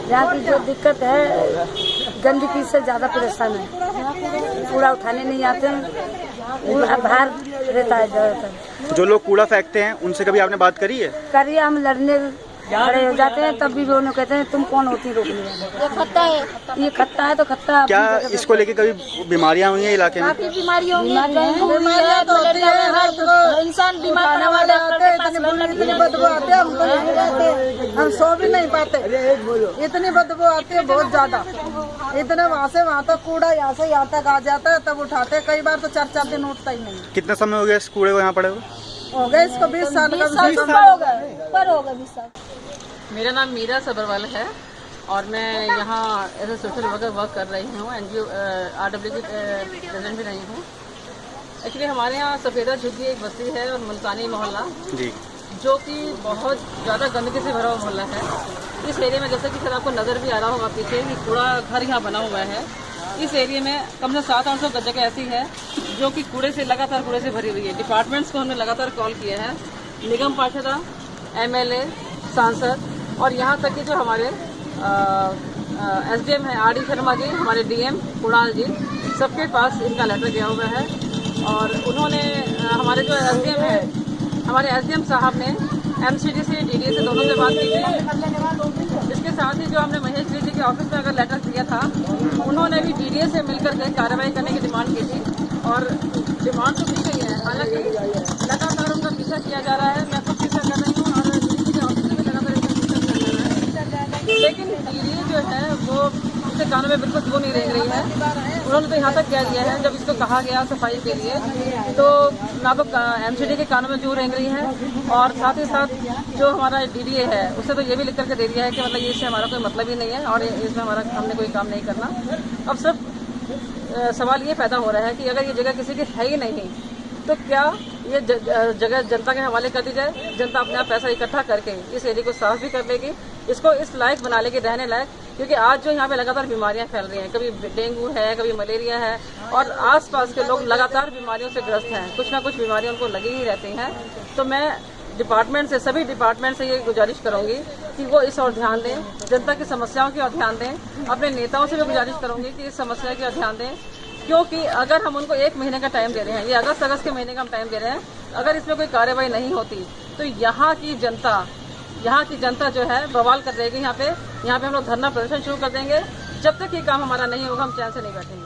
यहाँ की जो दिक्कत है, गंदगी से ज़्यादा परेशान है। कूड़ा उठाने नहीं आते हैं, कूड़ा बाहर रहता है ज़्यादातर। जो लोग कूड़ा फेंकते हैं उनसे कभी आपने बात करी है? करिए, हम लड़ने खड़े हो जाते हैं, तब भी वो लोग कहते हैं तुम कौन होती रोकने वाली? ये खत्ता है तो खत्ता। क्या इसको लेके कभी बीमारियां हुई हैं इलाके में? काफी बीमारियां होंगी, इंसान बीमार इतनी बदबू आती है, हम सो भी नहीं पाते, इतनी बदबू आती है बहुत ज्यादा। इतने वहाँ से वहाँ तक कूड़ा यहाँ से यहाँ तक आ जाता है, तब उठाते। कई बार तो 4-4 दिन उठता ही नहीं। कितना समय हो गया इस कूड़े को यहाँ पड़े हुए? हो गए इसको 20 साल का हो गए 20 साल। मेरा नाम मीरा सबरवाल है और मैं यहाँ as a social worker work कर रही हूँ। NGO RW की प्रेसिडेंट भी रही हूँ। एक्चुअली हमारे यहाँ सफेदा झुग्गी एक बस्ती है और मुल्तानी मोहल्ला जी, जो कि बहुत ज़्यादा गंदगी से भरा हुआ मोहल्ला है। इस एरिया में जैसे कि सर आपको नज़र भी आ रहा होगा पीछे कि कूड़ा घर यहाँ बना हुआ है। इस एरिया में कम से 700-800 जगह ऐसी है जो कि कूड़े से लगातार कूड़े से भरी हुई है। डिपार्टमेंट्स को हमने लगातार कॉल किया है, निगम पार्षद, MLA, सांसद और यहाँ तक कि जो हमारे SDM है RD शर्मा जी, हमारे DM कुणाल जी, सबके पास इनका लेटर गया हुआ है। और उन्होंने हमारे जो SDM है, हमारे SDM साहब ने MCD से DDA से दोनों से बात की थी। इसके साथ ही जो हमने महेश जी के ऑफिस में अगर लेटर दिया था, उन्होंने भी DDA से मिलकर के कार्रवाई करने की डिमांड की थी और डिमांड तो की गई है। हालांकि लगातार उनका पीछा किया जा रहा है, मैं खुद पीछा कर रही हूँ और DDA के ऑफिस में भी लगातार इसका पीछा किया जा रहा है। लेकिन DDA जो है वो इसके कानों में बिल्कुल वो नहीं रह रही है। उन्होंने तो यहाँ तक कह दिया है, जब इसको कहा गया सफाई के लिए तो ना तो MCD के कानों में जू रह रही है और साथ ही साथ जो हमारा DDA है उससे तो ये भी लिख करके दे दिया है कि मतलब इससे हमारा कोई मतलब ही नहीं है और इसमें हमारा हमने कोई काम नहीं करना। अब सिर्फ सवाल ये पैदा हो रहा है कि अगर ये जगह किसी की है ही नहीं तो क्या ये जगह जनता के हवाले कर दी जाए? जनता अपने आप पैसा इकट्ठा करके इस एरिया को साफ भी कर लेगी, इसको इस लायक बना लेगी, रहने लायक। क्योंकि आज जो यहाँ पे लगातार बीमारियां फैल रही हैं, कभी डेंगू है, कभी मलेरिया है और आसपास के लोग लगातार बीमारियों से ग्रस्त हैं, कुछ ना कुछ बीमारियां उनको लगी ही रहती हैं। तो मैं डिपार्टमेंट से, सभी डिपार्टमेंट से ये गुजारिश करूंगी कि वो इस और ध्यान दें, जनता की समस्याओं की ओर ध्यान दें। अपने नेताओं से भी गुजारिश करूंगी कि इस समस्या की ओर ध्यान दें, क्योंकि अगर हम उनको 1 महीने का टाइम दे रहे हैं, ये अगस्त के महीने का हम टाइम दे रहे हैं, अगर इसमें कोई कार्रवाई नहीं होती तो यहाँ की जनता जो है बवाल कर देगी। यहाँ पे हम लोग धरना प्रदर्शन शुरू कर देंगे। जब तक ये काम हमारा नहीं होगा हम चैन से नहीं बैठेंगे।